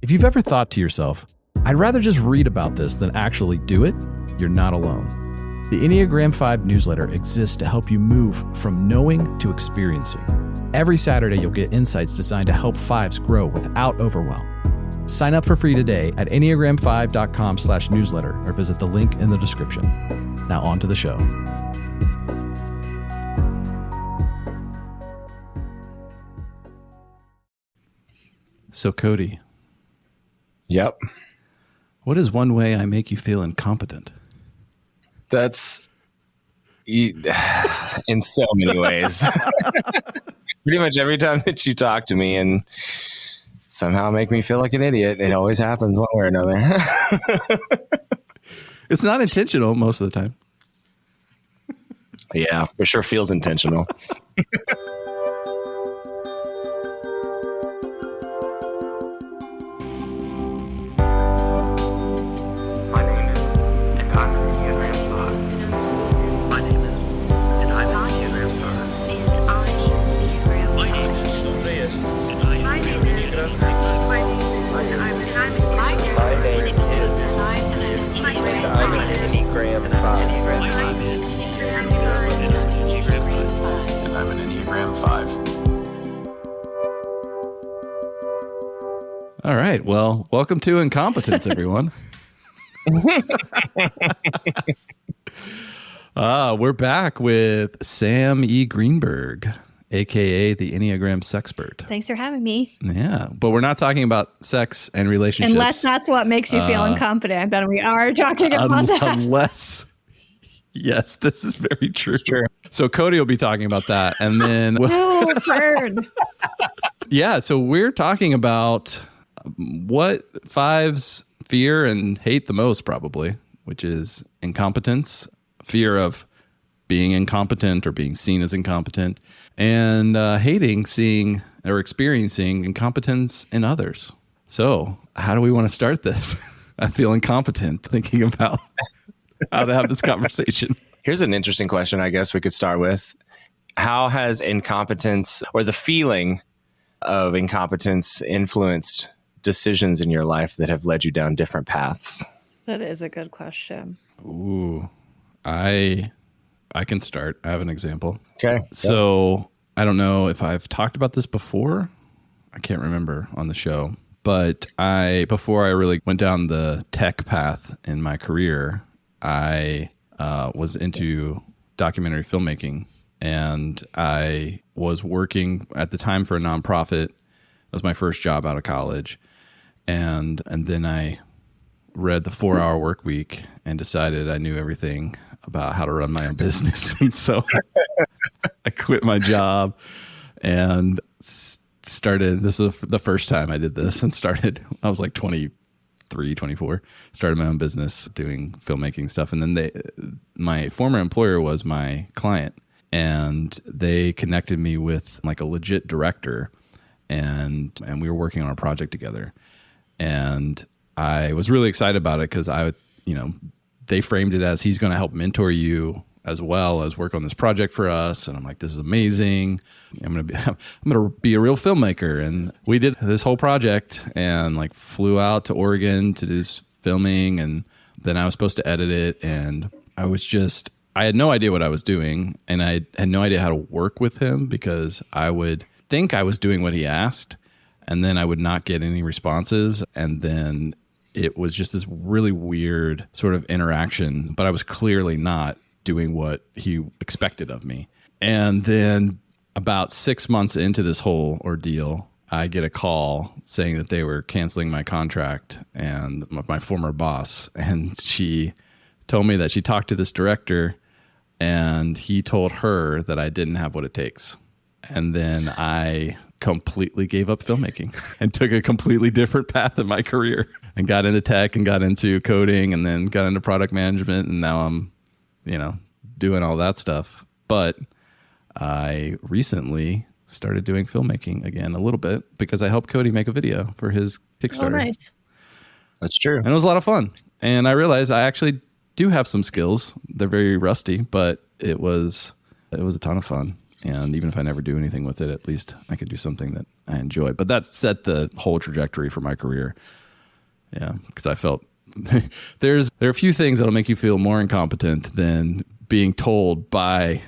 If you've ever thought to yourself, I'd rather just read about this than actually do it, you're not alone. The Enneagram 5 newsletter exists to help you move from knowing to experiencing. Every Saturday, you'll get insights designed to help fives grow without overwhelm. Sign up for free today at enneagram5.com/newsletter or visit the link in the description. Now on to the show. So Cody. Yep. What is one way I make you feel incompetent? That's in so many ways. Pretty much every time that you talk to me and somehow make me feel like an idiot, it always happens one way or another. It's not intentional most of the time. Yeah, it sure feels intentional. And I'm an Enneagram 5. All right. Well, welcome to Incompetence, everyone. We're back with Sam E. Greenberg, a.k.a. the Enneagram Sexpert. Thanks for having me. Yeah, but we're not talking about sex and relationships. Unless that's what makes you feel incompetent. I bet we are talking about that. Unless... Yes, this is very true. Sure. So Cody will be talking about that. And then... Ooh, burn. Yeah, so we're talking about what fives fear and hate the most, probably, which is incompetence, fear of being incompetent or being seen as incompetent, and hating seeing or experiencing incompetence in others. So how do we want to start this? I feel incompetent thinking about how to have this conversation. Here's an interesting question I guess we could start with. How has incompetence or the feeling of incompetence influenced decisions in your life that have led you down different paths? That is a good question. Ooh, I can start. I have an example. Okay. So I don't know if I've talked about this before. I can't remember on the show. But before I really went down the tech path in my career, I was into documentary filmmaking, and I was working at the time for a nonprofit. It was my first job out of college. And then I read The 4-Hour Work Week and decided I knew everything about how to run my own business. And so I quit my job and started, this is the first time I did this, and I was like 23, 24, started my own business doing filmmaking stuff. And then my former employer was my client, and they connected me with like a legit director, and we were working on a project together. And I was really excited about it because they framed it as he's going to help mentor you as well as work on this project for us. And I'm like, this is amazing. I'm going to be a real filmmaker. And we did this whole project and like flew out to Oregon to do this filming. And then I was supposed to edit it. And I had no idea what I was doing. And I had no idea how to work with him because I would think I was doing what he asked, and then I would not get any responses. And then it was just this really weird sort of interaction, but I was clearly not doing what he expected of me. And then about 6 months into this whole ordeal, I get a call saying that they were canceling my contract and my former boss. And she told me that she talked to this director and he told her that I didn't have what it takes. And then I completely gave up filmmaking and took a completely different path in my career and got into tech and got into coding and then got into product management. And now I'm, doing all that stuff. But I recently started doing filmmaking again a little bit because I helped Cody make a video for his Kickstarter. Oh, nice. That's true. And it was a lot of fun. And I realized I actually do have some skills. They're very rusty, but it was a ton of fun. And even if I never do anything with it, at least I could do something that enjoy. But that set the whole trajectory for my career. Yeah, because I felt there are a few things that'll make you feel more incompetent than being told by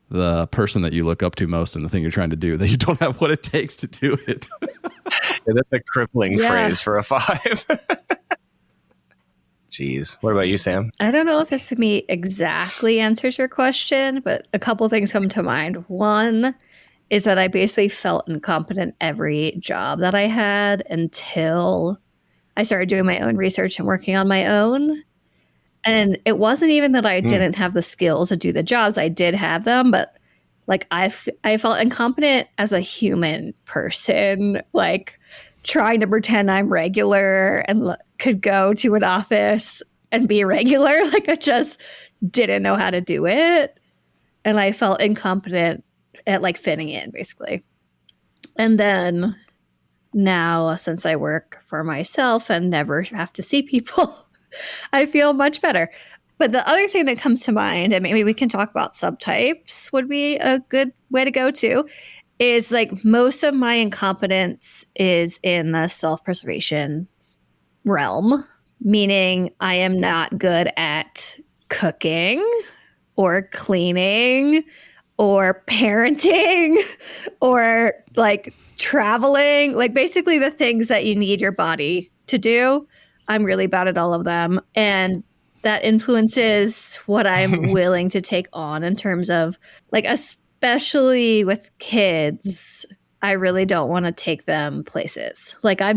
the person that you look up to most and the thing you're trying to do that you don't have what it takes to do it. Yeah, that's a crippling phrase for a 5. Jeez. What about you, Sam? I don't know if this to me exactly answers your question, but a couple things come to mind. One is that I basically felt incompetent every job that I had until I started doing my own research and working on my own. And it wasn't even that I didn't have the skills to do the jobs. I did have them, but like I felt incompetent as a human person, like trying to pretend I'm regular and could go to an office and be regular. Like I just didn't know how to do it. And I felt incompetent at like fitting in, basically. And then now, since I work for myself and never have to see people, I feel much better. But the other thing that comes to mind, and maybe we can talk about subtypes would be a good way to go to, is like most of my incompetence is in the self-preservation realm, meaning I am not good at cooking or cleaning or parenting or like traveling, like basically the things that you need your body to do. I'm really bad at all of them. And that influences what I'm willing to take on in terms of like, especially with kids, I really don't want to take them places. Like I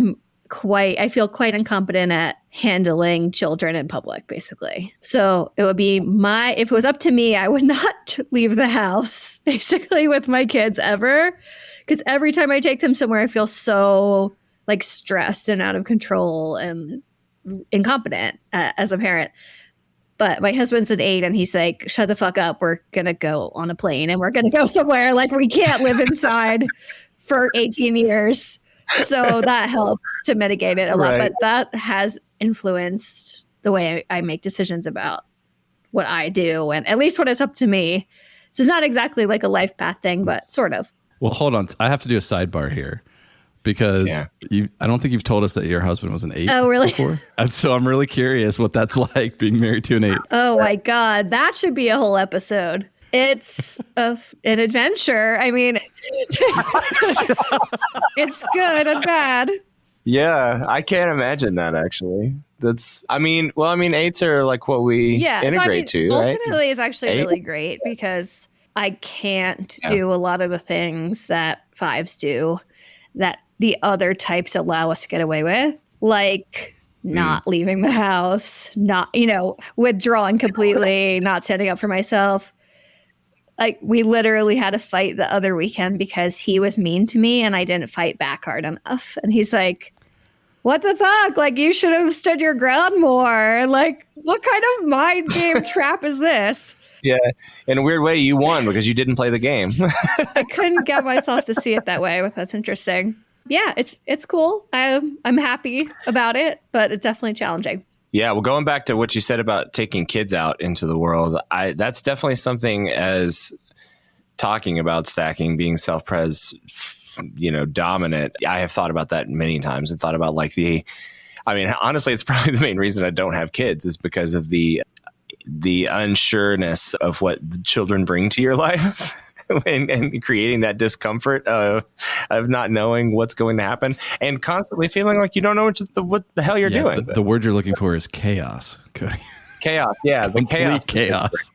feel quite incompetent at handling children in public, basically. So it would be if it was up to me, I would not leave the house basically with my kids ever. Because every time I take them somewhere, I feel so like stressed and out of control and incompetent as a parent. But my husband's an 8 and he's like, shut the fuck up. We're going to go on a plane and we're going to go somewhere. Like we can't live inside for 18 years. So that helps to mitigate it a lot. But that has influenced the way I make decisions about what I do. And at least when it's up to me. So it's not exactly like a life path thing, but sort of. Well, hold on. I have to do a sidebar here because I don't think you've told us that your husband was an 8 before. And so I'm really curious what that's like being married to an 8. Oh my God. That should be a whole episode. It's an adventure. I mean, it's good and bad. Yeah, I can't imagine that actually. I mean, 8s are like what we integrate to, right? Ultimately is actually really great because I can't do a lot of the things that 5s do that the other types allow us to get away with, like not leaving the house, not, withdrawing completely, not standing up for myself. Like we literally had a fight the other weekend because he was mean to me and I didn't fight back hard enough. And he's like, what the fuck? Like you should have stood your ground more. Like what kind of mind game trap is this? Yeah. In a weird way, you won because you didn't play the game. I couldn't get myself to see it that way, but that's interesting. Yeah, it's cool. I'm happy about it, but it's definitely challenging. Yeah, well, going back to what you said about taking kids out into the world, that's definitely something as talking about stacking, being self-pres, dominant. I have thought about that many times and thought about honestly, it's probably the main reason I don't have kids is because of the unsureness of what the children bring to your life. and creating that discomfort of not knowing what's going to happen and constantly feeling like you don't know what the hell you're doing. The word you're looking for is chaos, Cody. Chaos, yeah. The chaos.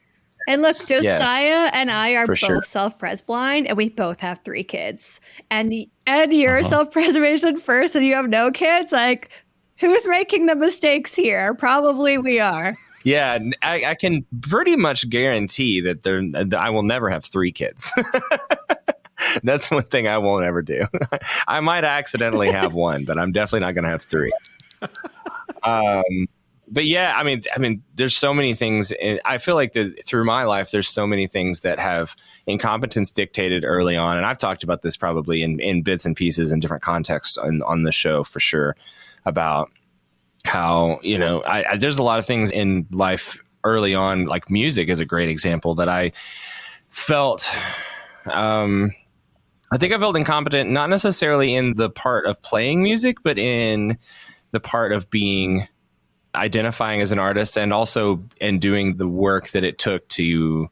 And look, Josiah and I are both self-pres blind, and we both have 3 kids. And you're self-preservation first, and you have no kids. Like, who's making the mistakes here? Probably we are. Yeah, I can pretty much guarantee that I will never have 3 kids. That's one thing I won't ever do. I might accidentally have 1, but I'm definitely not going to have 3. But yeah, I mean, there's so many things. I feel like through my life, there's so many things that have incompetence dictated early on. And I've talked about this probably in bits and pieces in different contexts on the show for sure about how, there's a lot of things in life early on, like music is a great example that I felt I think I felt incompetent, not necessarily in the part of playing music, but in the part of identifying as an artist, and also in doing the work that it took to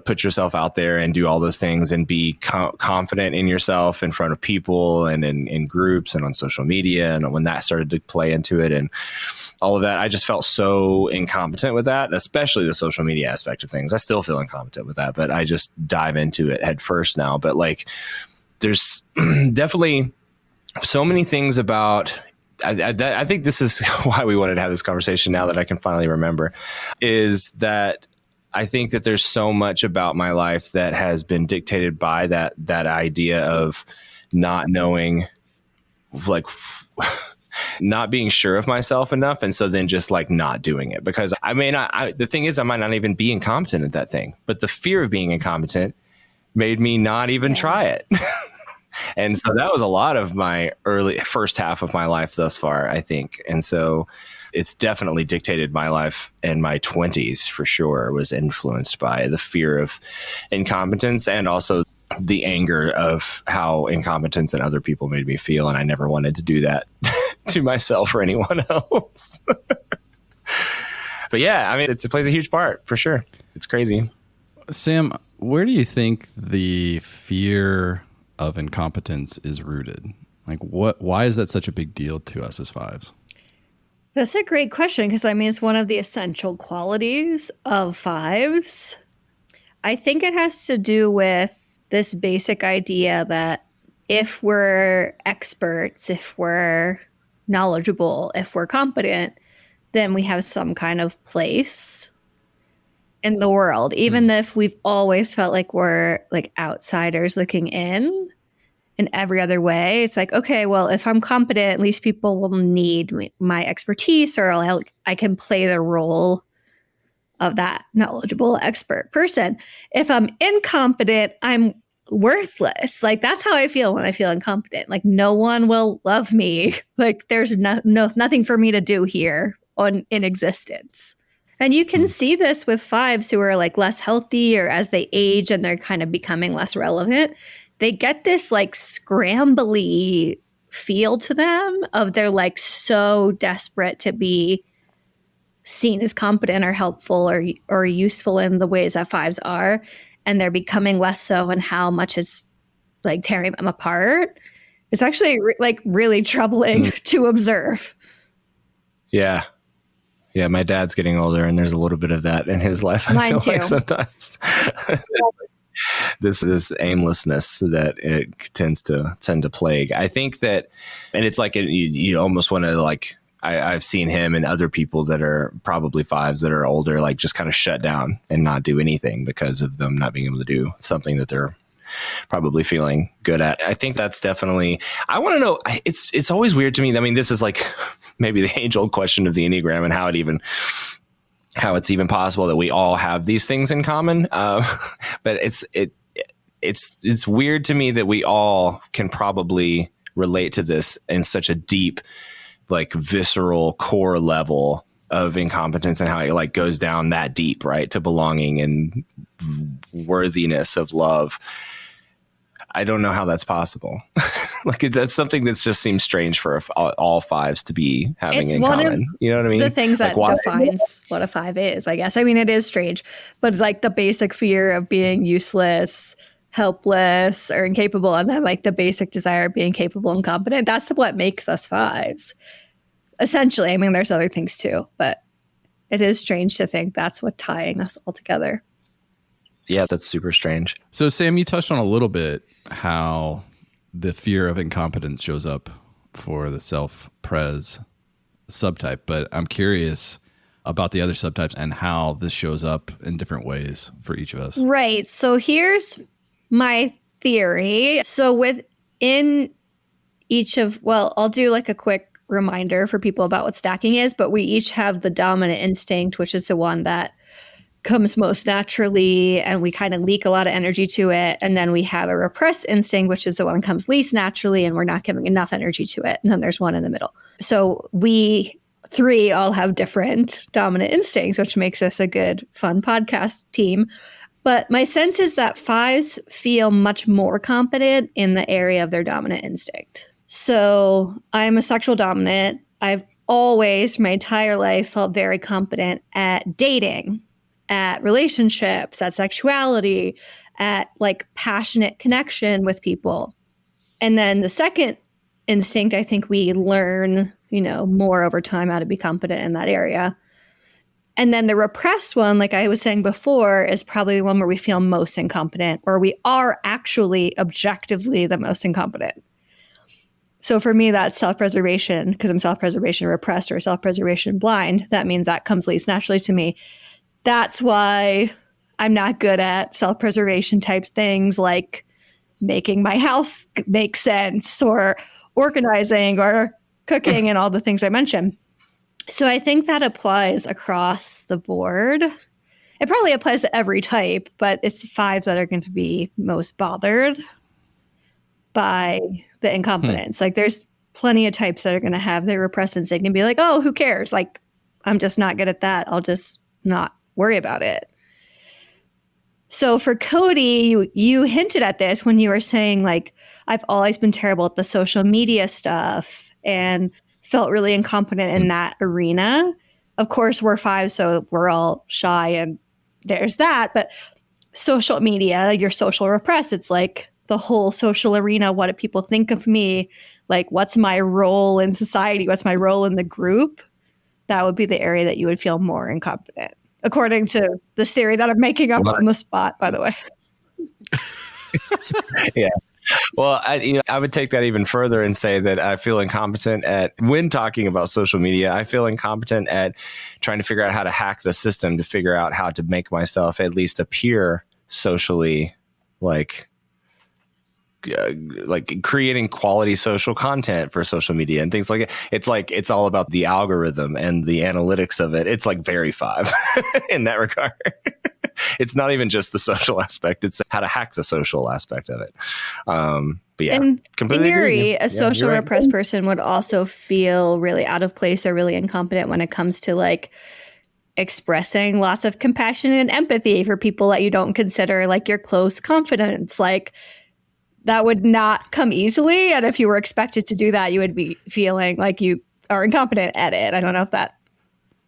put yourself out there and do all those things and be confident in yourself in front of people and in groups and on social media. And when that started to play into it and all of that, I just felt so incompetent with that, especially the social media aspect of things. I still feel incompetent with that, but I just dive into it head first now. But like, there's definitely so many things about, I think this is why we wanted to have this conversation now that I can finally remember, is that I think that there's so much about my life that has been dictated by that idea of not knowing, like, not being sure of myself enough. And so then just like not doing it, because the thing is, I might not even be incompetent at that thing, but the fear of being incompetent made me not even try it. And so that was a lot of my first half of my life thus far, I think. And so it's definitely dictated my life, and my 20s for sure was influenced by the fear of incompetence and also the anger of how incompetence and other people made me feel. And I never wanted to do that to myself or anyone else. But yeah, I mean, it plays a huge part for sure. It's crazy. Sam, where do you think the fear of incompetence is rooted? Like, why is that such a big deal to us as fives? That's a great question, because I mean, it's one of the essential qualities of fives. I think it has to do with this basic idea that if we're experts, if we're knowledgeable, if we're competent, then we have some kind of place in the world, even if we've always felt like we're like outsiders looking in every other way. It's like, okay, well, if I'm competent, at least people will need my expertise, or I can play the role of that knowledgeable expert person. If I'm incompetent, I'm worthless. Like, that's how I feel when I feel incompetent. Like, no one will love me. Like, there's nothing for me to do here in existence. And you can see this with fives who are like less healthy, or as they age and they're kind of becoming less relevant, they get this like scrambly feel to them of they're like so desperate to be seen as competent or helpful or useful in the ways that fives are. And they're becoming less so, and how much is like tearing them apart. It's actually like really troubling to observe. Yeah. Yeah, my dad's getting older, and there's a little bit of that in his life. I feel like sometimes this aimlessness that it tend to plague. I think that, and it's like you almost want to like. I've seen him and other people that are probably fives that are older, like just kind of shut down and not do anything because of them not being able to do something that they're probably feeling good at. I think that's definitely, I want to know, it's always weird to me. I mean, this is like maybe the age old question of the Enneagram and how it's even possible that we all have these things in common. But it's weird to me that we all can probably relate to this in such a deep, like visceral core level of incompetence, and how it like goes down that deep, right, to belonging and worthiness of love. I don't know how that's possible. Like that's something that just seems strange for all fives to be having in common. You know what I mean? The things that defines what a five is, I guess. I mean, it is strange, but it's like the basic fear of being useless, helpless, or incapable, and then like the basic desire of being capable and competent. That's what makes us fives. Essentially, I mean, there's other things too, but it is strange to think that's what tying us all together. Yeah, that's super strange. So, Sam, you touched on a little bit how the fear of incompetence shows up for the self-pres subtype, but I'm curious about the other subtypes and how this shows up in different ways for each of us. Right. So here's my theory. So within each of, well, I'll do like a quick reminder for people about what stacking is, but we each have the dominant instinct, which is the one that comes most naturally, and we kind of leak a lot of energy to it. And then we have a repressed instinct, which is the one that comes least naturally, and we're not giving enough energy to it. And then there's one in the middle. So we three all have different dominant instincts, which makes us a good, fun podcast team. But my sense is that fives feel much more competent in the area of their dominant instinct. So I'm a sexual dominant. I've always, my entire life, felt very competent at dating, at relationships, at sexuality, at like passionate connection with people. And then the second instinct, I think we learn, more over time how to be competent in that area. And then the repressed one, like I was saying before, is probably the one where we feel most incompetent, or we are actually objectively the most incompetent. So for me, that's self-preservation, because I'm self-preservation repressed or self-preservation blind. That means that comes least naturally to me. That's why I'm not good at self-preservation type things like making my house make sense or organizing or cooking and all the things I mentioned. So I think that applies across the board. It probably applies to every type, but it's fives that are going to be most bothered by the incompetence. Like there's plenty of types that are going to have their repressed instinct and be like, oh, who cares? Like, I'm just not good at that. I'll just not worry about it. So for Cody, you hinted at this when you were saying like, I've always been terrible at the social media stuff and felt really incompetent in that arena. Of course, we're five, so we're all shy and there's that. But social media, your social repressed, it's like the whole social arena. What do people think of me? Like, what's my role in society? What's my role in the group? That would be the area that you would feel more incompetent, according to this theory that I'm making up on the spot, by the way. Yeah. Well, I would take that even further and say that I feel incompetent when talking about social media, I feel incompetent at trying to figure out how to hack the system to figure out how to make myself at least appear socially like creating quality social content for social media and things like it. It's all about the algorithm and the analytics of it. It's like very five in that regard. It's not even just the social aspect. It's how to hack the social aspect of it. But yeah, in completely theory, a social right. repressed person would also feel really out of place or really incompetent when it comes to like expressing lots of compassion and empathy for people that you don't consider like your close confidants. Like that would not come easily. And if you were expected to do that, you would be feeling like you are incompetent at it. I don't know if that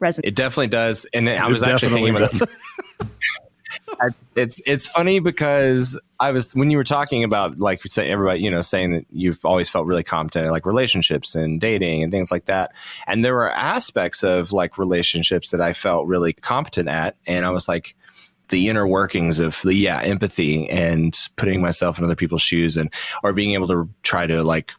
resonates. It definitely does. And I was actually thinking about this. It's funny because when you were talking about like say everybody saying that you've always felt really competent at like relationships and dating and things like that, and there were aspects of like relationships that I felt really competent at, and I was like the inner workings of the empathy and putting myself in other people's shoes or being able to try to like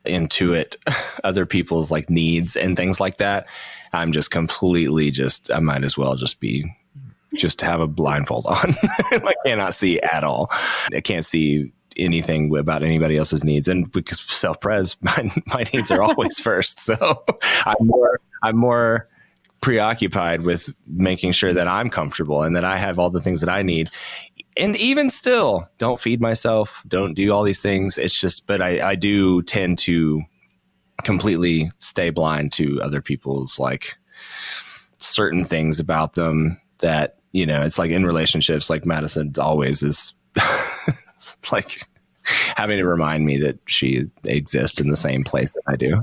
intuit other people's like needs and things like that. I'm just completely I might as well just have a blindfold on. I cannot see at all. I can't see anything about anybody else's needs. And because self-pres, my needs are always first. So I'm more preoccupied with making sure that I'm comfortable and that I have all the things that I need. And even still, don't feed myself, don't do all these things. It's just, but I do tend to completely stay blind to other people's like certain things about them that, it's like in relationships, like Madison always is it's like having to remind me that she exists in the same place that I do.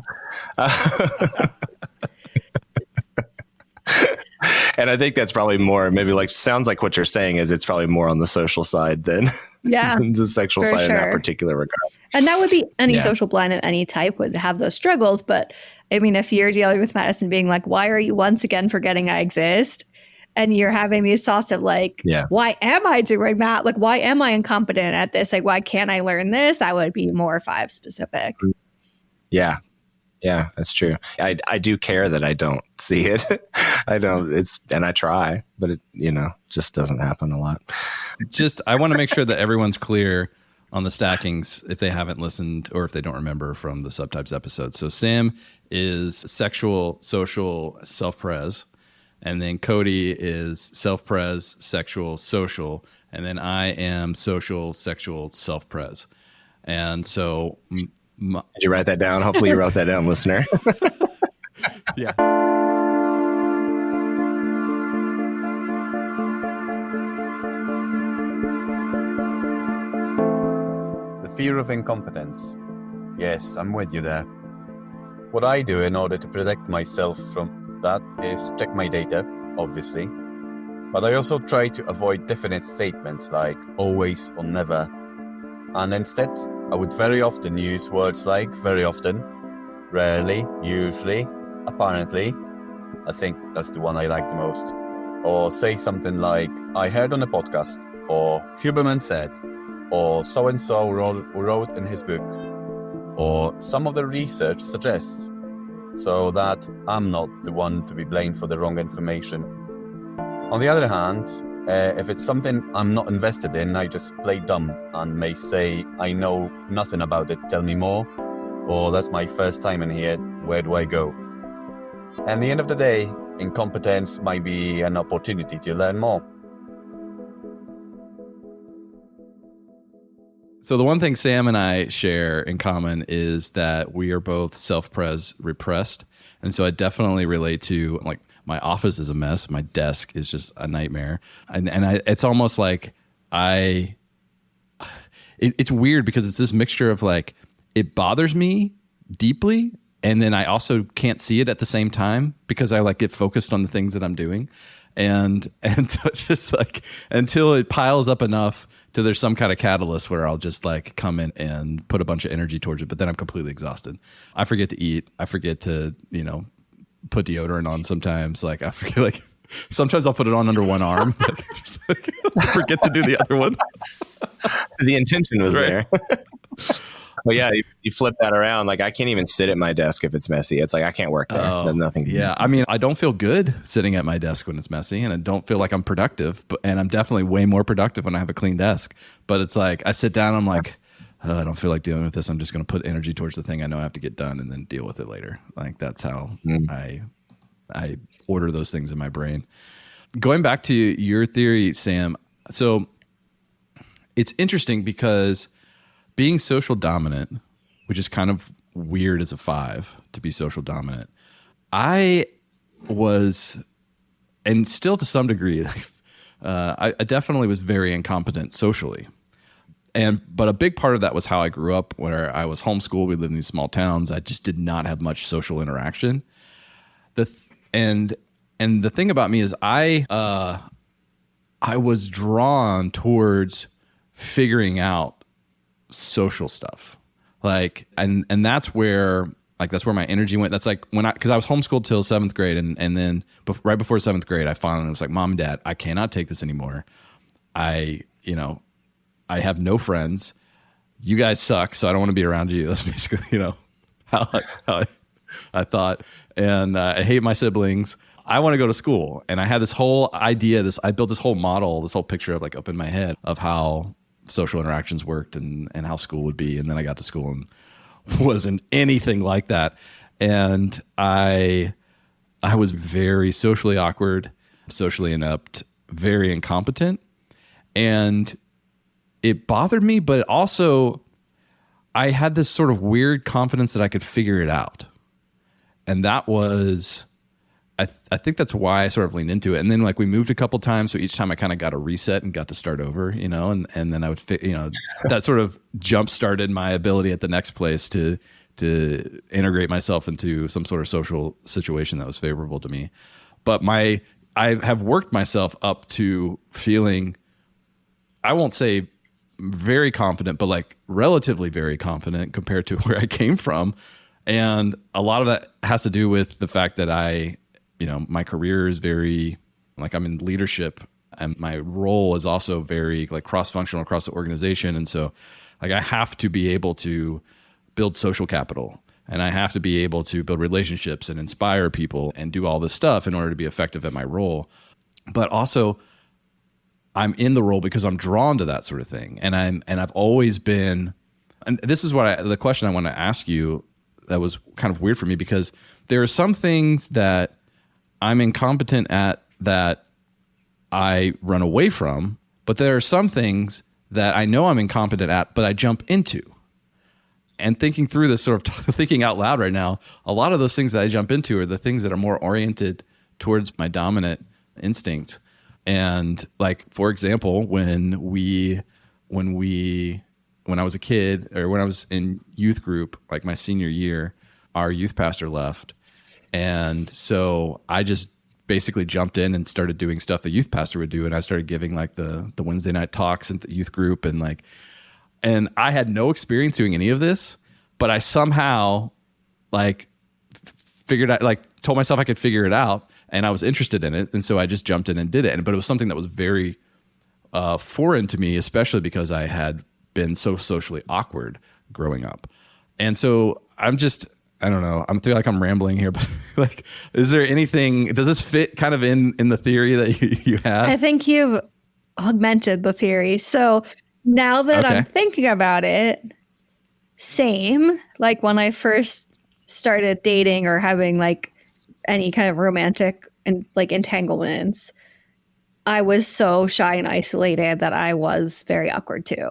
And I think that's probably more, maybe like, sounds like what you're saying is it's probably more on the social side than, than the sexual side in that particular regard. And that would be any social blind of any type would have those struggles. But I mean, if you're dealing with Madison being like, why are you once again forgetting I exist? And you're having these thoughts of like, why am I doing that? Like, why am I incompetent at this? Like, why can't I learn this? That would be more five specific. Yeah. Yeah, that's true. I do care that I don't see it. And I try, but it, just doesn't happen a lot. I want to make sure that everyone's clear on the stackings if they haven't listened or if they don't remember from the subtypes episode. So Sam is sexual, social, self-pres. And then Cody is self-pres, sexual, social. And then I am social, sexual, self-pres. And so... Did you write that down? Hopefully you wrote that down, listener. Yeah. fear of incompetence. Yes, I'm with you there. What I do in order to protect myself from that is check my data, obviously. But I also try to avoid definite statements like always or never. And instead, I would very often use words like very often, rarely, usually, apparently. I think that's the one I like the most. Or say something like, I heard on a podcast, or Huberman said, or so-and-so wrote in his book, or some of the research suggests, so that I'm not the one to be blamed for the wrong information. On the other hand, if it's something I'm not invested in, I just play dumb and may say, I know nothing about it, tell me more, or that's my first time in here, where do I go? At the end of the day, incompetence might be an opportunity to learn more. So the one thing Sam and I share in common is that we are both repressed. And so I definitely relate to, like, my office is a mess. My desk is just a nightmare. It's almost like it's weird because it's this mixture of, like, it bothers me deeply, and then I also can't see it at the same time because I, like, get focused on the things that I'm doing. And so it's just like, until it piles up enough to there's some kind of catalyst where I'll just, like, come in and put a bunch of energy towards it, but then I'm completely exhausted. I forget to eat. I forget to, put deodorant on sometimes. Like, I forget, like, sometimes I'll put it on under one arm. Just, like, I forget to do the other one. The intention was right there. Well, yeah, you flip that around. Like, I can't even sit at my desk if it's messy. It's like, I can't work there. There's nothing. Yeah. I mean, I don't feel good sitting at my desk when it's messy, and I don't feel like I'm productive, and I'm definitely way more productive when I have a clean desk. But it's like, I sit down, I'm like, I don't feel like dealing with this. I'm just going to put energy towards the thing I know I have to get done and then deal with it later. Like, that's how I order those things in my brain. Going back to your theory, Sam. So it's interesting because being social dominant, which is kind of weird as a 5 to be social dominant, I was, and still to some degree, I definitely was very incompetent socially. But a big part of that was how I grew up, where I was homeschooled. We lived in these small towns. I just did not have much social interaction. And the thing about me is I was drawn towards figuring out social stuff, like, and that's where my energy went. That's like because I was homeschooled till 7th grade, and then right before 7th grade, I finally was like, Mom and Dad, I cannot take this anymore. I have no friends. You guys suck, so I don't want to be around you. That's basically, how I thought. And I hate my siblings. I want to go to school. And I had this whole idea, I built this whole model, this whole picture of, like, up in my head of how social interactions worked and how school would be. And then I got to school and wasn't anything like that. And I was very socially awkward, socially inept, very incompetent. And it bothered me, but also I had this sort of weird confidence that I could figure it out. And that was, I think that's why I sort of leaned into it. And then, like, we moved a couple times, so each time I kind of got a reset and got to start over, and then I would, that sort of jump started my ability at the next place to integrate myself into some sort of social situation that was favorable to me. But I have worked myself up to feeling, I won't say very confident, but, like, relatively very confident compared to where I came from. And a lot of that has to do with the fact that my career is very, like, I'm in leadership, and my role is also very, like, cross-functional across the organization. And so, like, I have to be able to build social capital, and I have to be able to build relationships and inspire people and do all this stuff in order to be effective at my role. But also, I'm in the role because I'm drawn to that sort of thing. And I've always been, and this is the question I want to ask you that was kind of weird for me, because there are some things that I'm incompetent at that I run away from, but there are some things that I know I'm incompetent at, but I jump into. And thinking through this, sort of thinking out loud right now, a lot of those things that I jump into are the things that are more oriented towards my dominant instinct. And, like, for example, when we when I was a kid, or when I was in youth group, like my senior year, our youth pastor left. And so I just basically jumped in and started doing stuff the youth pastor would do. And I started giving like the Wednesday night talks in the youth group, and I had no experience doing any of this, but I somehow like figured out, like told myself I could figure it out, and I was interested in it. And so I just jumped in and did it. But it was something that was very foreign to me, especially because I had been so socially awkward growing up. And so I don't know. I feel like I'm rambling here, but like, is there anything, does this fit kind of in the theory that you have? I think you've augmented the theory. So now that I'm thinking about it, same, like when I first started dating or having like any kind of romantic and like entanglements, I was so shy and isolated that I was very awkward too.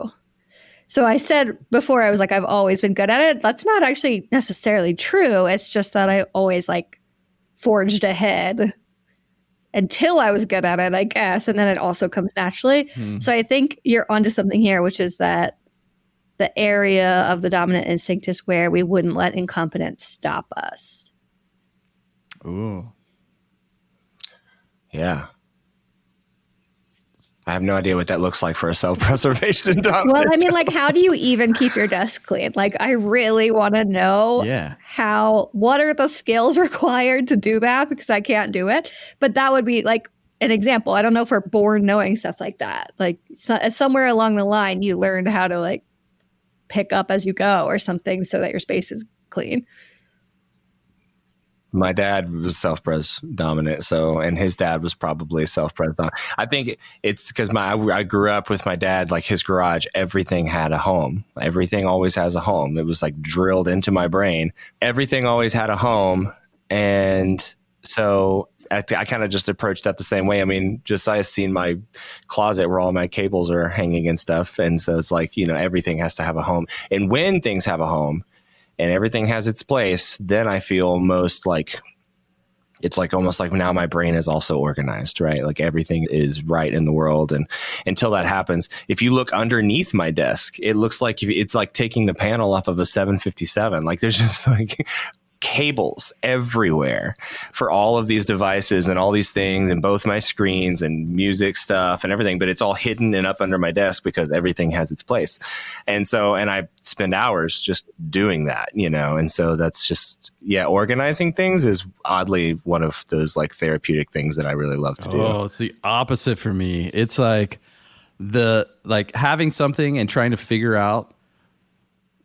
So I said before, I was like, I've always been good at it. That's not actually necessarily true. It's just that I always like forged ahead until I was good at it, I guess. And then it also comes naturally. So I think you're onto something here, which is that the area of the dominant instinct is where we wouldn't let incompetence stop us. Ooh. Yeah. I have no idea what that looks like for a self-preservation dominant. Well, I mean, like, how do you even keep your desk clean? Like, I really want to know what are the skills required to do that, because I can't do it. But that would be like an example. I don't know if we're born knowing stuff like that. Like somewhere along the line, you learned how to like pick up as you go or something so that your space is clean. My dad was self-pres dominant, and his dad was probably self-pres dominant. I think it's because I grew up with my dad, like his garage, everything had a home. Everything always has a home. It was like drilled into my brain. Everything always had a home. And so I kind of just approached that the same way. I mean, Josiah's seen my closet where all my cables are hanging and stuff. And so it's like, everything has to have a home. And when things have a home, and everything has its place, then I feel most like, it's like almost like now my brain is also organized, right? Like everything is right in the world. And until that happens, if you look underneath my desk, it looks like it's like taking the panel off of a 757. Like there's just like cables everywhere for all of these devices and all these things, and both my screens and music stuff and everything, but it's all hidden and up under my desk because everything has its place. And I spend hours just doing that, and so that's just, organizing things is oddly one of those like therapeutic things that I really love to do. Oh, it's the opposite for me. It's like having something and trying to figure out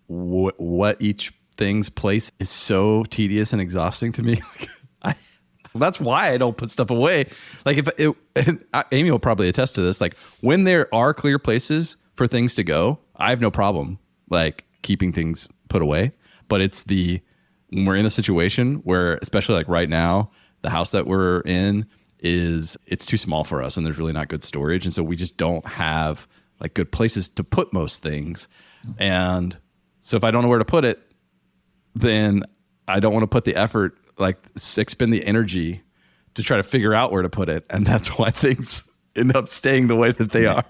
what each thing's place is so tedious and exhausting to me. That's why I don't put stuff away. Like Amy will probably attest to this. Like when there are clear places for things to go, I have no problem like keeping things put away. But it's when we're in a situation where, especially like right now, the house that we're in it's too small for us, and there's really not good storage, and so we just don't have like good places to put most things. And so if I don't know where to put it, then I don't want to put the effort, like expend the energy to try to figure out where to put it. And that's why things end up staying the way that they are.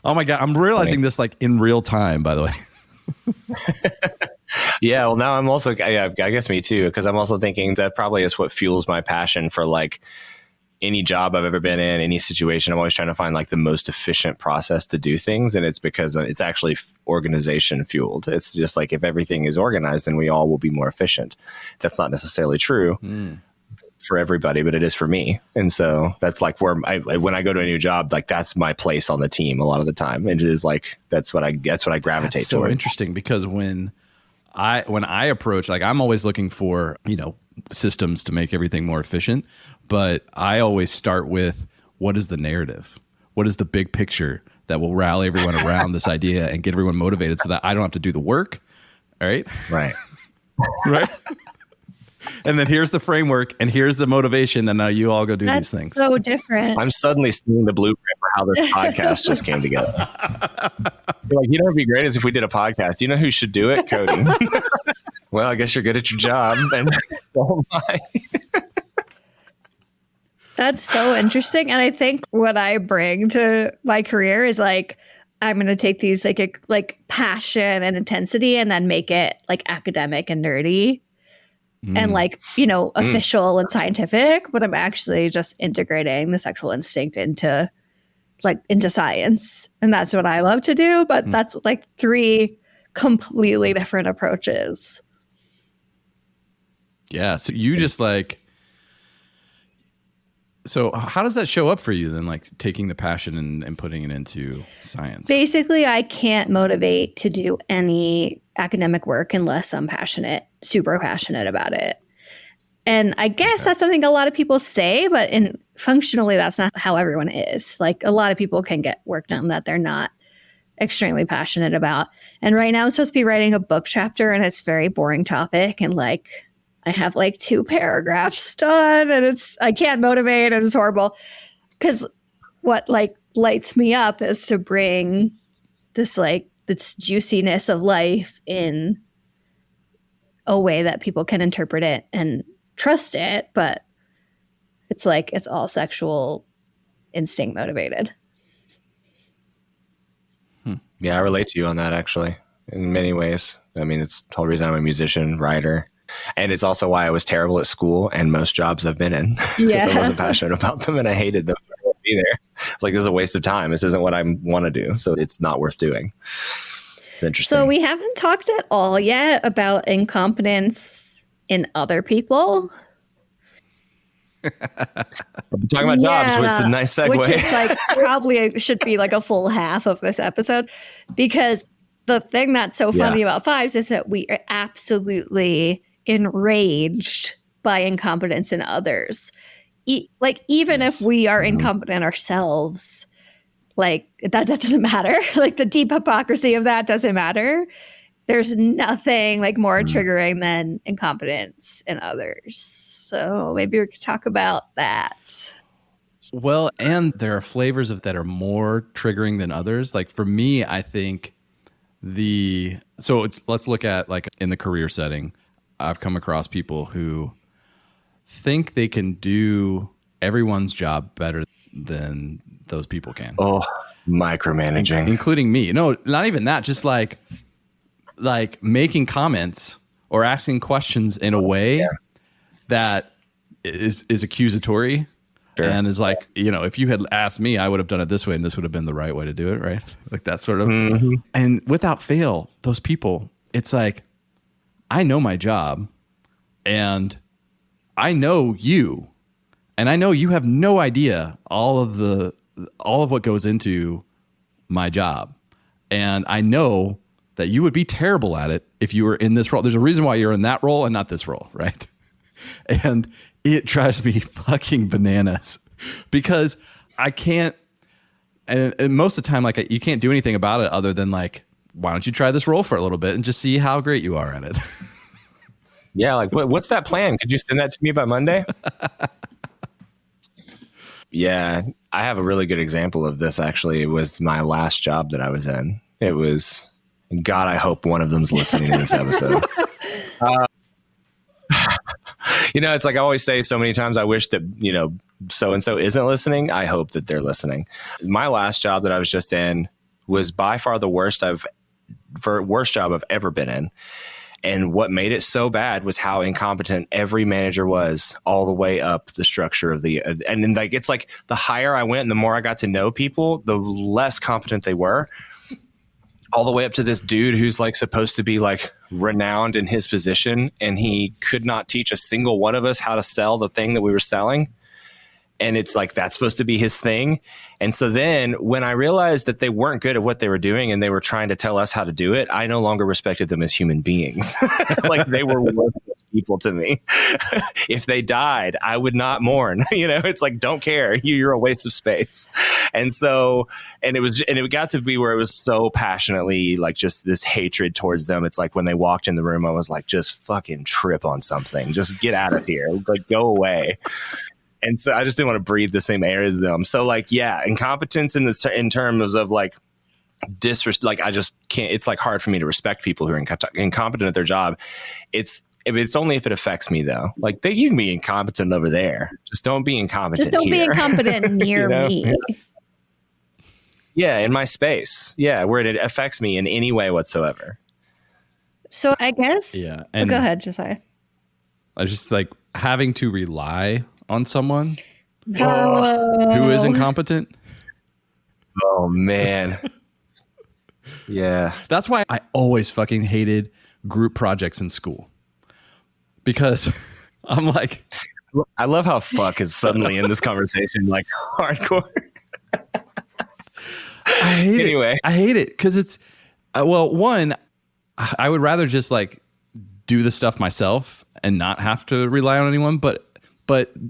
Oh my God. I'm realizing this like in real time, by the way. Yeah. Well, now I'm also, I guess me too, because I'm also thinking that probably is what fuels my passion for like any job I've ever been in, any situation. I'm always trying to find like the most efficient process to do things. And it's because it's actually organization fueled. It's just like, if everything is organized, then we all will be more efficient. That's not necessarily true for everybody, but it is for me. And so that's like where when I go to a new job, like that's my place on the team a lot of the time. And it is like, that's what I gravitate that's so towards. Interesting, because when I approach, like I'm always looking for, systems to make everything more efficient, but I always start with, what is the narrative? What is the big picture that will rally everyone around this idea and get everyone motivated so that I don't have to do the work? All right. Right. Right. And then here's the framework and here's the motivation. And now you all go do these things. So different. I'm suddenly seeing the blueprint for how this podcast just came together. You're like, what would be great is if we did a podcast. You know who should do it? Cody. Well, I guess you're good at your job. And so am I. That's so interesting. And I think what I bring to my career is like, I'm going to take these like passion and intensity and then make it like academic and nerdy and like, official and scientific, but I'm actually just integrating the sexual instinct into science. And that's what I love to do. But that's like 3 completely different approaches. Yeah. So you just so how does that show up for you then, like taking the passion and putting it into science? Basically, I can't motivate to do any academic work unless I'm super passionate about it. And I guess that's something a lot of people say, but functionally, that's not how everyone is. Like a lot of people can get work done that they're not extremely passionate about. And right now I'm supposed to be writing a book chapter and it's a very boring topic. And like, I have like 2 paragraphs done and I can't motivate and it's horrible. Because what like lights me up is to bring this juiciness of life in a way that people can interpret it and trust it. But it's all sexual instinct motivated. Yeah, I relate to you on that actually in many ways. I mean, it's the whole reason I'm a musician, writer. And it's also why I was terrible at school and most jobs I've been in. Yeah. Because I wasn't passionate about them and I hated them. So I won't be there. It's like, this is a waste of time. This isn't what I want to do. So it's not worth doing. It's interesting. So we haven't talked at all yet about incompetence in other people. We're talking about jobs, which is a nice segue. Which is like probably should be like a full half of this episode, because the thing that's so funny about Fives is that we are absolutely enraged by incompetence in others. Even if we are incompetent ourselves, like that doesn't matter. Like the deep hypocrisy of that doesn't matter. There's nothing like more triggering than incompetence in others. So maybe we could talk about that. Well, and there are flavors of that are more triggering than others. Like for me, I think let's look at like in the career setting. I've come across people who think they can do everyone's job better than those people can. Oh, micromanaging. Including me. No, not even that. Just like making comments or asking questions in a way that is accusatory. Sure. And is like, if you had asked me, I would have done it this way and this would have been the right way to do it, right? Like that sort of. Mm-hmm. And without fail, those people, it's like, I know my job and I know you, and I know you have no idea all of what goes into my job. And I know that you would be terrible at it if you were in this role. There's a reason why you're in that role and not this role, right? And it drives me fucking bananas because I can't, and most of the time, like you can't do anything about it other than like, why don't you try this role for a little bit and just see how great you are at it? Yeah, like what's that plan? Could you send that to me by Monday? Yeah, I have a really good example of this actually. It was my last job that I was in. It was, God, I hope one of them's listening to this episode. It's like I always say so many times, I wish that, so-and-so isn't listening. I hope that they're listening. My last job that I was just in was by far the worst job I've ever been in. And what made it so bad was how incompetent every manager was all the way up the structure of and then like, it's like the higher I went and the more I got to know people, the less competent they were, all the way up to this dude who's like supposed to be like renowned in his position. And he could not teach a single one of us how to sell the thing that we were selling. And it's like, that's supposed to be his thing. And so then when I realized that they weren't good at what they were doing and they were trying to tell us how to do it, I no longer respected them as human beings. Like they were worthless people to me. If they died, I would not mourn. It's like, don't care. You're a waste of space. And so, it got to be where it was so passionately like just this hatred towards them. It's like when they walked in the room, I was like, just fucking trip on something. Just get out of here. Like go away. And so I just didn't want to breathe the same air as them. So like, yeah, incompetence in terms of like disrespect, like I just can't, it's like hard for me to respect people who are incompetent at their job. It's only if it affects me though. Like you can be incompetent over there. Just don't be incompetent. Just don't be incompetent near me. in my space. Yeah, where it affects me in any way whatsoever. So I guess. Yeah. And go ahead, Josiah. I just like having to rely on someone Oh. who is incompetent. Oh man. Yeah. That's why I always fucking hated group projects in school. Because I'm like, I love how fuck is suddenly in this conversation, like hardcore. I hate it because it's, well, one, I would rather just like do the stuff myself and not have to rely on anyone. But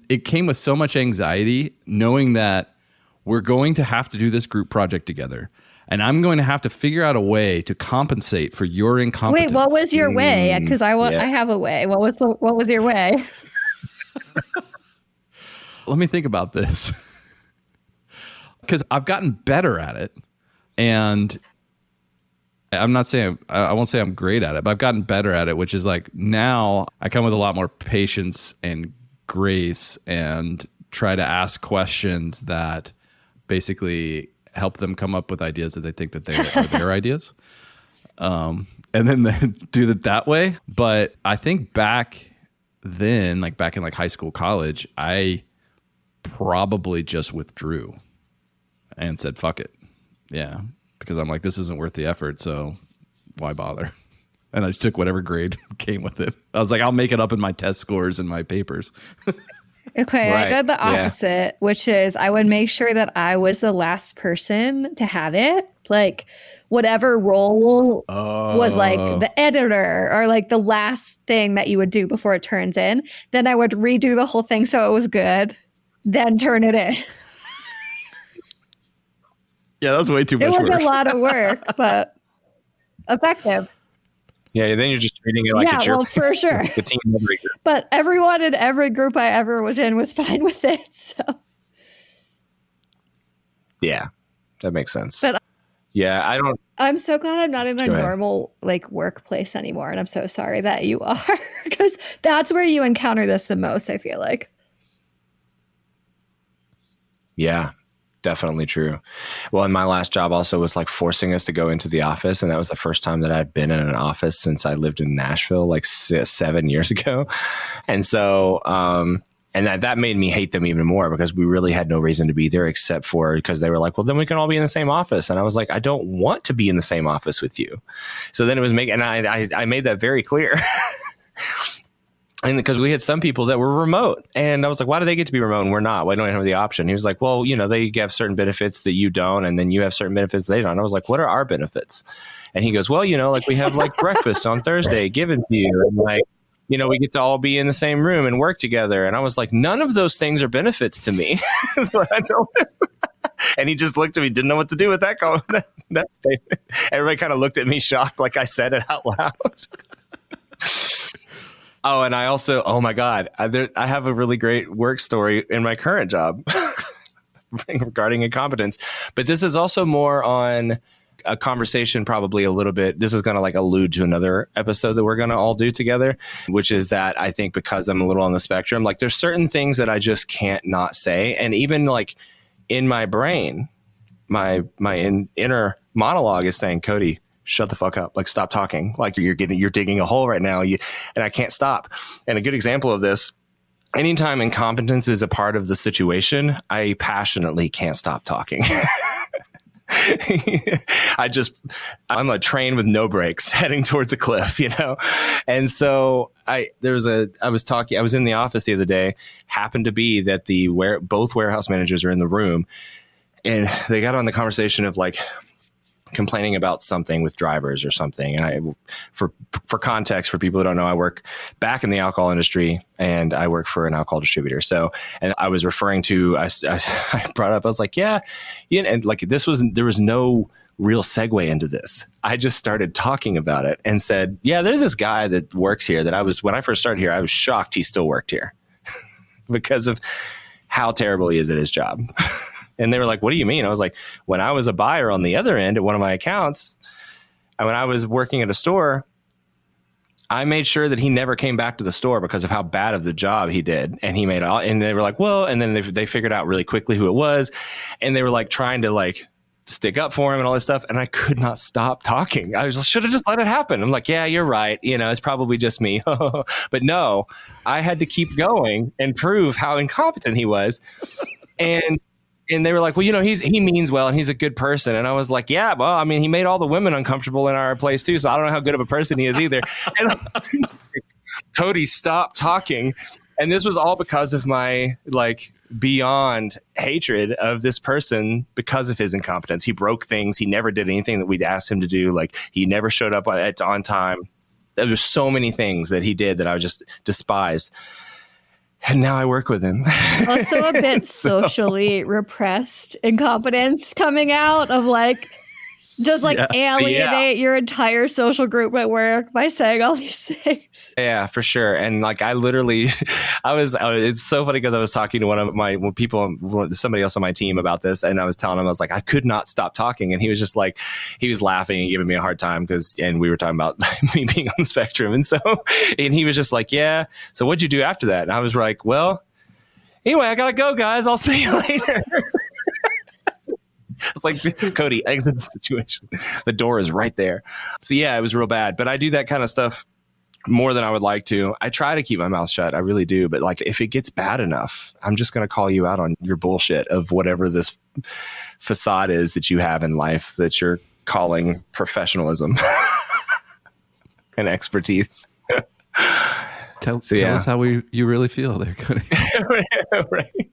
it came with so much anxiety knowing that we're going to have to do this group project together. And I'm going to have to figure out a way to compensate for your incompetence. Wait, what was your way? Because I have a way. What was your way? Let me think about this. Because I've gotten better at it. And I'm not saying, I won't say I'm great at it, but I've gotten better at it, which is like now I come with a lot more patience and grace and try to ask questions that basically help them come up with ideas that they think that they are their ideas. And then they do it that way. But I think back then, like back in like high school, college, I probably just withdrew and said, fuck it. Yeah. Because I'm like, this isn't worth the effort. So why bother? And I just took whatever grade came with it. I was like, I'll make it up in my test scores and my papers. Okay, Right. I did the opposite, which is I would make sure that I was the last person to have it. Like whatever role was like the editor or like the last thing that you would do before it turns in. Then I would redo the whole thing so it was good, then turn it in. Yeah, that was way too much It was work. a lot of work, but effective. Yeah, then you're just treating it like it's your well, for sure. the team member. But everyone in every group I ever was in was fine with it. So Yeah, that makes sense. But yeah, I'm so glad I'm not in a Go ahead. normal like workplace anymore. And I'm so sorry that you are, because that's where you encounter this the most, I feel like. Yeah, definitely true. Well, and my last job also was like forcing us to go into the office. And that was the first time that I've been in an office since I lived in Nashville like 7 years ago. And so, and that made me hate them even more because we really had no reason to be there except for because they were like, well, then we can all be in the same office. And I was like, I don't want to be in the same office with you. So then it was and I made that very clear. And because we had some people that were remote and I was like, why do they get to be remote and we're not? Why don't we have the option? He was like, well, they have certain benefits that you don't. And then you have certain benefits they don't. And I was like, what are our benefits? And he goes, well, like we have like breakfast on Thursday given to you. And like, we get to all be in the same room and work together. And I was like, none of those things are benefits to me. So I told him. And he just looked at me, didn't know what to do with that statement. Everybody kind of looked at me shocked, like I said it out loud. Oh, and I also, oh my God, I have a really great work story in my current job regarding incompetence. But this is also more on a conversation, probably a little bit. This is going to like allude to another episode that we're going to all do together, which is that I think because I'm a little on the spectrum, like there's certain things that I just can't not say. And even like in my brain, my inner monologue is saying, Cody, shut the fuck up. Like, stop talking. Like you're digging a hole right now. And I can't stop. And a good example of this, anytime incompetence is a part of the situation, I passionately can't stop talking. I'm a train with no brakes heading towards a cliff, And so I was in the office the other day, happened to be that both warehouse managers are in the room and they got on the conversation of like complaining about something with drivers or something. And for context, for people who don't know, I work back in the alcohol industry and I work for an alcohol distributor. So, and I was referring to, I brought up, I was like, and like there was no real segue into this. I just started talking about it and said, there's this guy that works here that when I first started here, I was shocked he still worked here because of how terrible he is at his job. And they were like, what do you mean? I was like, when I was a buyer on the other end at one of my accounts, and when I was working at a store, I made sure that he never came back to the store because of how bad of the job he did. And he and they were like, well, and then they figured out really quickly who it was. And they were like trying to like stick up for him and all this stuff. And I could not stop talking. I should have just let it happen. I'm like, yeah, you're right. It's probably just me. But no, I had to keep going and prove how incompetent he was. And they were like, well, he means well and he's a good person. And I was like, yeah, well, I mean, he made all the women uncomfortable in our place too. So I don't know how good of a person he is either. And Cody, stop talking. And this was all because of my beyond hatred of this person because of his incompetence. He broke things. He never did anything that we'd asked him to do. He never showed up on time. There were so many things that he did that I just despised. And now I work with him. Also a bit socially repressed incompetence coming out of alienate your entire social group at work by saying all these things. Yeah, for sure. And I literally, it's so funny because I was talking to one of my somebody else on my team about this. And I was telling him, I was like, I could not stop talking. And he was just he was laughing and giving me a hard time and we were talking about me being on the spectrum. And and he was just like, yeah. So what'd you do after that? And I was like, well, anyway, I got to go, guys. I'll see you later. It's like, Cody, exit the situation. The door is right there. So yeah, it was real bad. But I do that kind of stuff more than I would like to. I try to keep my mouth shut. I really do. But if it gets bad enough, I'm just going to call you out on your bullshit of whatever this facade is that you have in life that you're calling professionalism and expertise. Tell us how you really feel there, Cody. Right.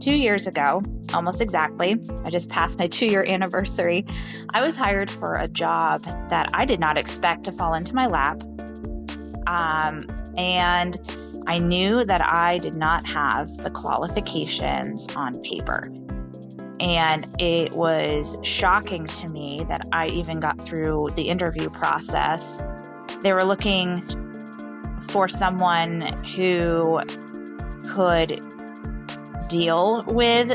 Years ago, almost exactly, I just passed my 2-year anniversary, I was hired for a job that I did not expect to fall into my lap. And I knew that I did not have the qualifications on paper. And it was shocking to me that I even got through the interview process. They were looking for someone who could deal with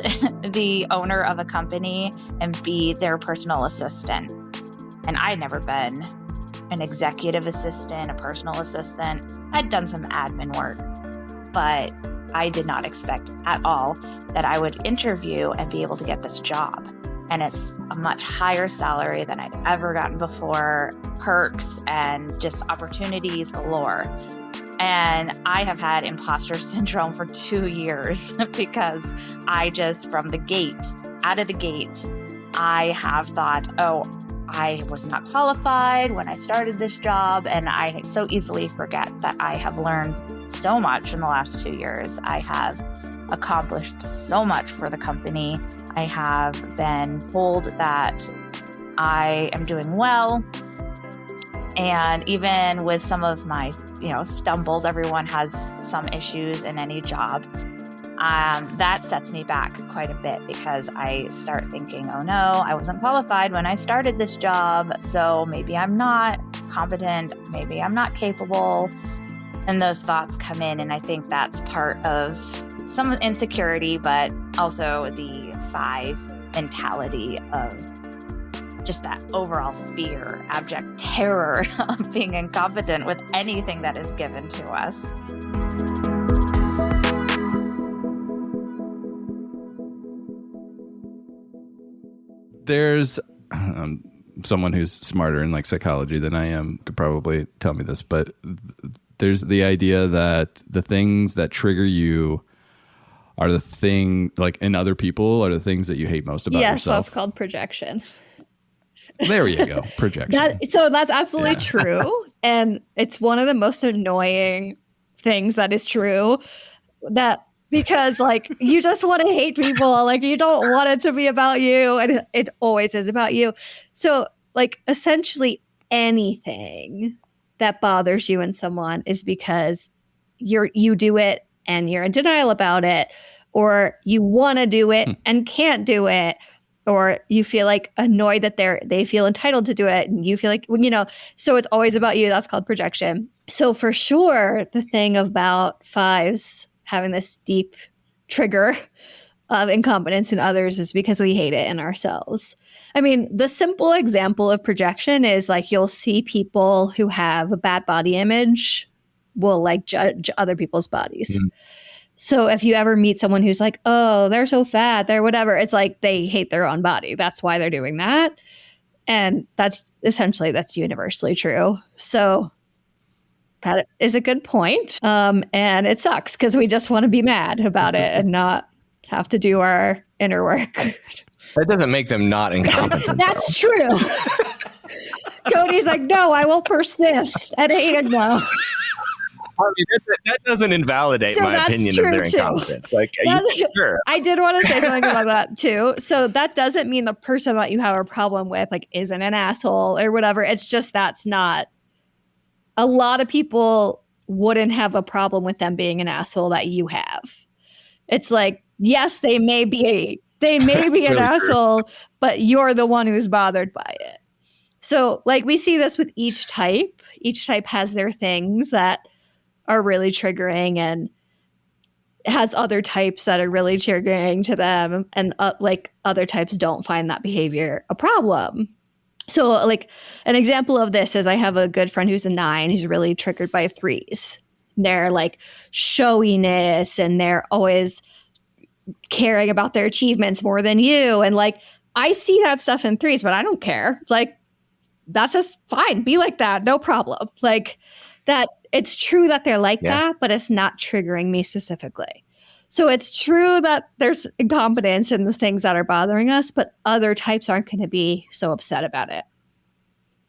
the owner of a company and be their personal assistant. And I'd never been an executive assistant, a personal assistant. I'd done some admin work, but I did not expect at all that I would interview and be able to get this job. And it's a much higher salary than I'd ever gotten before, perks and just opportunities galore. And I have had imposter syndrome for 2 years because I just, out of the gate, I have thought, I was not qualified when I started this job. And I so easily forget that I have learned so much in the last 2 years. I have accomplished so much for the company. I have been told that I am doing well. And even with some of my, stumbles, everyone has some issues in any job. That sets me back quite a bit because I start thinking, oh no, I wasn't qualified when I started this job. So maybe I'm not competent. Maybe I'm not capable. And those thoughts come in. And I think that's part of some insecurity, but also the 5 mentality of just that overall fear, abject terror of being incompetent with anything that is given to us. There's someone who's smarter in psychology than I am could probably tell me this, but there's the idea that the things that trigger you are the thing, in other people, are the things that you hate most about yourself. Yes, that's called projection. There you go. Projection. So that's absolutely true. And it's one of the most annoying things that is true, because you just want to hate people. You don't want it to be about you. And it always is about you. So essentially anything that bothers you in someone is because you do it and you're in denial about it, or you want to do it and can't do it, or you feel annoyed that they feel entitled to do it and you feel so it's always about you. That's called projection. So for sure, the thing about 5s having this deep trigger of incompetence in others is because we hate it in ourselves. I mean, the simple example of projection is like you'll see people who have a bad body image will like judge other people's bodies. Mm. So if you ever meet someone who's like, oh, they're so fat, they're whatever, it's like they hate their own body. That's why they're doing that. And that's universally true. So that is a good point. And it sucks because we just want to be mad about it and not have to do our inner work. That doesn't make them not incompetent. That's true. Cody's like, no, I will persist at Enneagram. I mean, that doesn't invalidate my opinion of their incompetence. Like, sure? I did want to say something about that too. So that doesn't mean the person that you have a problem with like isn't an asshole or whatever. It's just that's not. A lot of people wouldn't have a problem with them being an asshole that you have. It's like, yes, they may be really an asshole, but you're the one who's bothered by it. So like we see this with each type. Each type has their things that are really triggering and has other types that are really triggering to them. And like other types don't find that behavior a problem. So like an example of this is I have a good friend who's a 9. He's really triggered by 3s. They're like showiness and they're always caring about their achievements more than you. And like, I see that stuff in 3s, but I don't care. Like, that's just fine. Be like that. No problem. Like that. It's true that they're like that, but it's not triggering me specifically. So it's true that there's incompetence in the things that are bothering us, but other types aren't going to be so upset about it.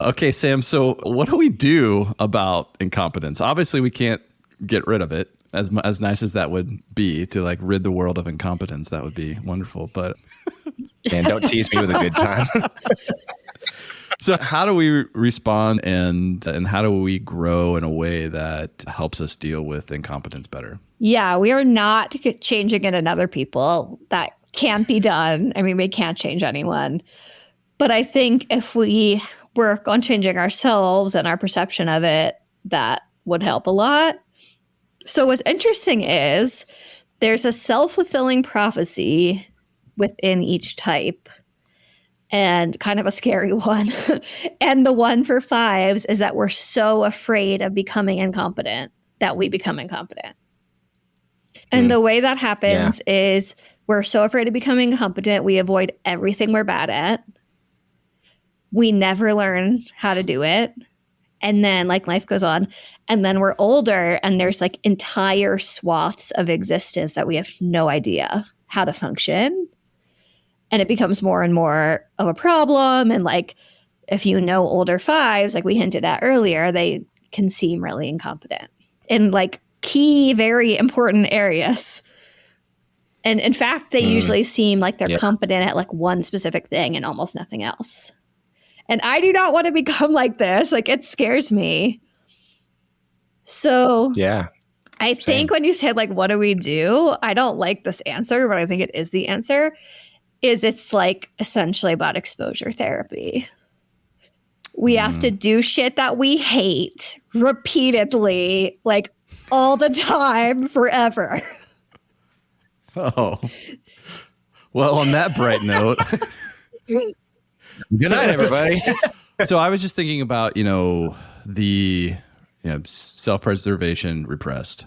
Okay, Sam. So what do we do about incompetence? Obviously, we can't get rid of it. As nice as that would be to like rid the world of incompetence, that would be wonderful. But man, don't tease me with a good time. So how do we respond and how do we grow in a way that helps us deal with incompetence better? Yeah, we are not changing it in other people. That can't be done. I mean, we can't change anyone. But I think if we work on changing ourselves and our perception of it, that would help a lot. So what's interesting is there's a self-fulfilling prophecy within each type. And kind of a scary one. And the one for 5s is that we're so afraid of becoming incompetent that we become incompetent. And the way that happens is we're so afraid of becoming incompetent, we avoid everything we're bad at. We never learn how to do it. And then like life goes on. And then we're older and there's like entire swaths of existence that we have no idea how to function. And it becomes more and more of a problem. And like, if you know older 5s, like we hinted at earlier, they can seem really incompetent in like key, very important areas. And in fact, they usually seem like they're competent at like one specific thing and almost nothing else. And I do not want to become like this. Like it scares me. So I think when you said like, what do we do? I don't like this answer, but I think it is the answer. It's like essentially about exposure therapy. We have to do shit that we hate repeatedly, like all the time, forever. Oh. Well, on that bright note. Good night, everybody. So I was just thinking about, the self-preservation repressed.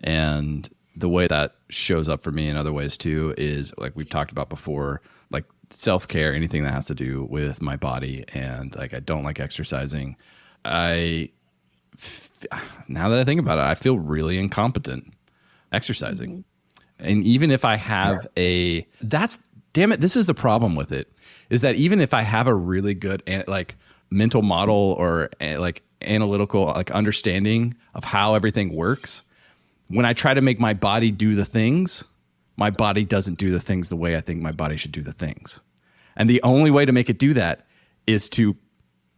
And the way that shows up for me in other ways too is like we've talked about before, like self-care, anything that has to do with my body. And like, I don't like exercising. Now that I think about it, I feel really incompetent exercising. And even if I have damn it, this is the problem with it, is that even if I have a really good like mental model or like analytical like understanding of how everything works, when I try to make my body do the things, my body doesn't do the things the way I think my body should do the things. And the only way to make it do that is to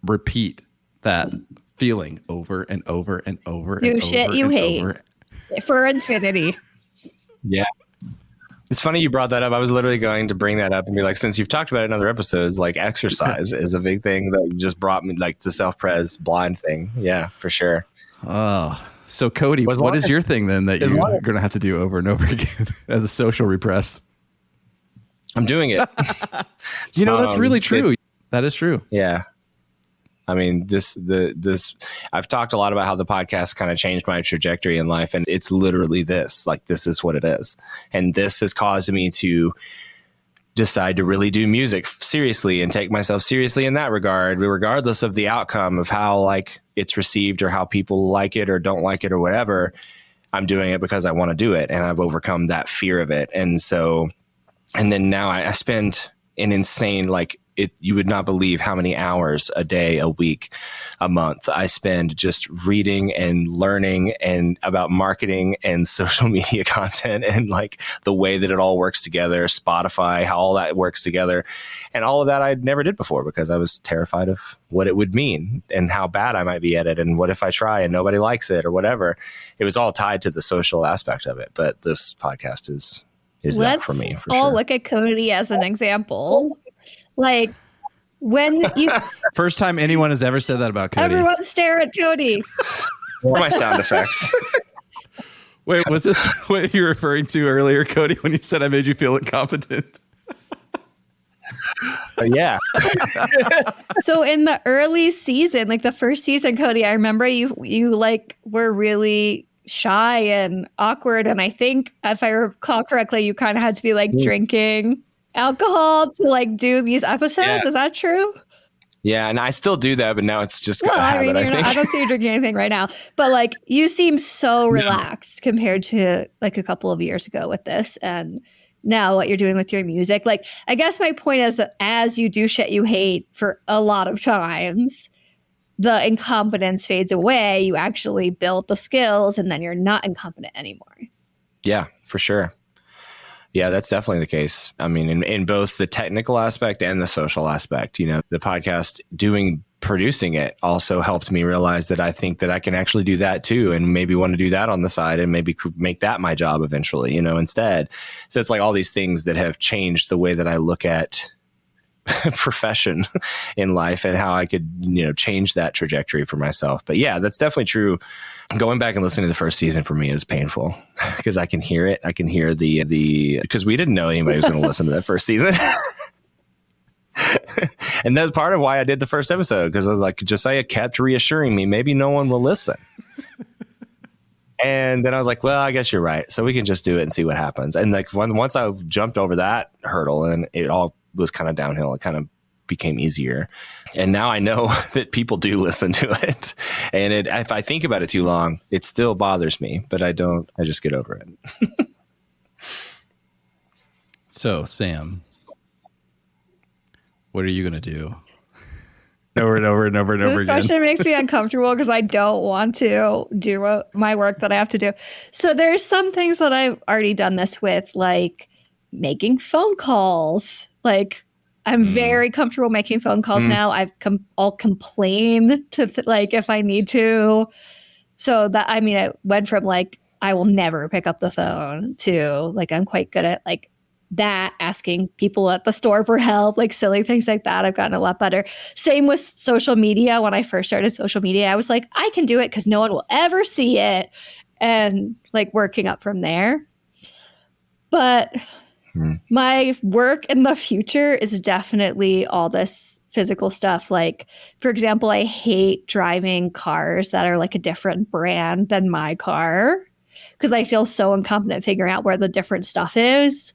repeat that feeling over and over and over. Do shit you hate for infinity. Yeah. It's funny you brought that up. I was literally going to bring that up and be like, since you've talked about it in other episodes, like exercise is a big thing that you just brought me, like the self-pres blind thing. Yeah, for sure. Oh, so Cody, what is your thing then that you're going to have to do over and over again as a social repressed? I'm doing it. That's really true. That is true. Yeah. I mean, I've talked a lot about how the podcast kind of changed my trajectory in life, and it's literally this, like, this is what it is. And this has caused me to decide to really do music seriously and take myself seriously in that regard, regardless of the outcome of how like it's received or how people like it or don't like it or whatever. I'm doing it because I want to do it, and I've overcome that fear of it. And so, and then now I spend an insane, like, you would not believe how many hours a day, a week, a month I spend just reading and learning and about marketing and social media content and like the way that it all works together, Spotify, how all that works together. And all of that I never did before because I was terrified of what it would mean and how bad I might be at it. And what if I try and nobody likes it or whatever? It was all tied to the social aspect of it. But this podcast is that for me. For all sure. Look at Cody as an example. Like when you first time anyone has ever said that about Cody. Everyone stare at Cody. Or my sound effects. Wait, was this what you were referring to earlier, Cody, when you said I made you feel incompetent? Yeah. So in the early season, like the first season, Cody, I remember you like were really shy and awkward, and I think if I recall correctly, you kind of had to be like drinking alcohol to like do these episodes. Yeah. Is that true? Yeah, and I still do that, but now it's just a habit, I think. I don't see you drinking anything right now, but like you seem so relaxed compared to like a couple of years ago with this, and now what you're doing with your music. Like, I guess my point is that as you do shit you hate for a lot of times, the incompetence fades away. You actually build the skills, and then you're not incompetent anymore. Yeah, for sure. Yeah, that's definitely the case. I mean, in both the technical aspect and the social aspect, you know, the podcast producing it also helped me realize that I think that I can actually do that too, and maybe want to do that on the side and maybe make that my job eventually, you know, instead. So it's like all these things that have changed the way that I look at profession in life and how I could, you know, change that trajectory for myself. But yeah, that's definitely true. Going back and listening to the first season for me is painful because I can hear it. I can hear because we didn't know anybody was going to listen to that first season. And that's part of why I did the first episode, because I was like, Josiah kept reassuring me, maybe no one will listen. And then I was like, well, I guess you're right. So we can just do it and see what happens. And like once I jumped over that hurdle, and it all was kind of downhill, it kind of became easier. And now I know that people do listen to it. And if I think about it too long, it still bothers me, but I just get over it. So, Sam, what are you going to do? Over and over and over and over This again. question makes me uncomfortable because I don't want to do my work that I have to do. So there's some things that I've already done this with, like making phone calls. Like I'm very comfortable making phone calls now. I'll complain to like if I need to. So that, I mean, it went from like I will never pick up the phone to like I'm quite good at like that, asking people at the store for help, like silly things like that. I've gotten a lot better. Same with social media. When I first started social media, I was like, I can do it because no one will ever see it, and like working up from there. But my work in the future is definitely all this physical stuff. Like, for example, I hate driving cars that are like a different brand than my car because I feel so incompetent figuring out where the different stuff is.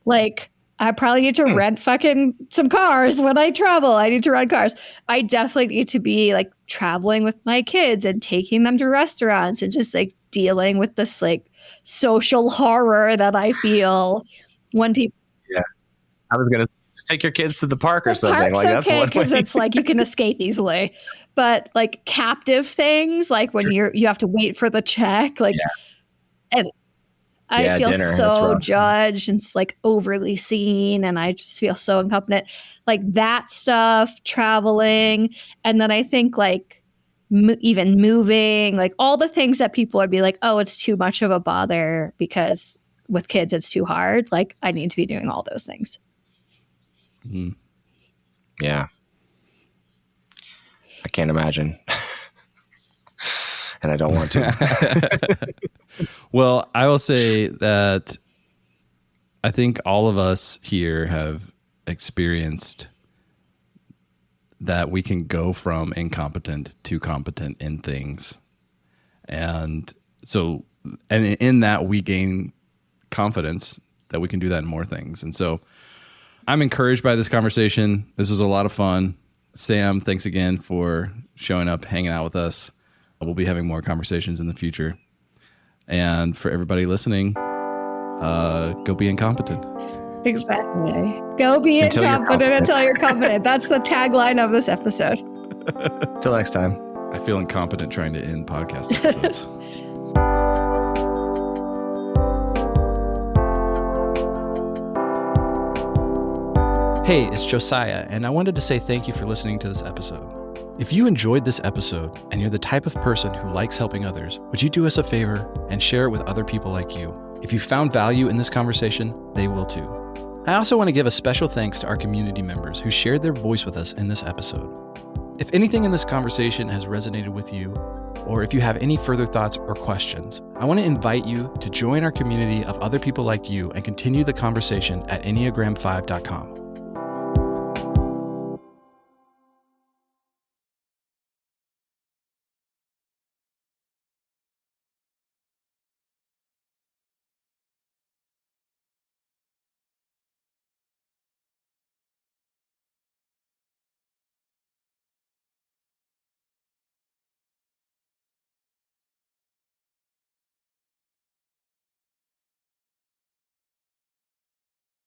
Like, I probably need to rent fucking some cars when I travel. I need to rent cars. I definitely need to be like traveling with my kids and taking them to restaurants and just like dealing with this like social horror that I feel when people. Yeah. I was going to take your kids to the park or something. Park's Like that's okay one because way. it's like you can escape easily. But like captive things, like when you have to wait for the check, like, and I feel dinner, so judged and like overly seen, and I just feel so incompetent. Like that stuff, traveling, and then I think like even moving, like all the things that people would be like, oh, it's too much of a bother because with kids it's too hard. Like I need to be doing all those things. Yeah. I can't imagine. And I don't want to. Well, I will say that I think all of us here have experienced that we can go from incompetent to competent in things. And so, and in that we gain confidence that we can do that in more things. And so I'm encouraged by this conversation. This was a lot of fun. Sam, thanks again for showing up, hanging out with us. We'll be having more conversations in the future. And for everybody listening, go be incompetent. Exactly. Go be incompetent until you're competent. That's the tagline of this episode. Till next time. I feel incompetent trying to end podcast episodes. Hey, it's Josiah, and I wanted to say thank you for listening to this episode. If you enjoyed this episode and you're the type of person who likes helping others, would you do us a favor and share it with other people like you? If you found value in this conversation, they will too. I also want to give a special thanks to our community members who shared their voice with us in this episode. If anything in this conversation has resonated with you, or if you have any further thoughts or questions, I want to invite you to join our community of other people like you and continue the conversation at Enneagram5.com.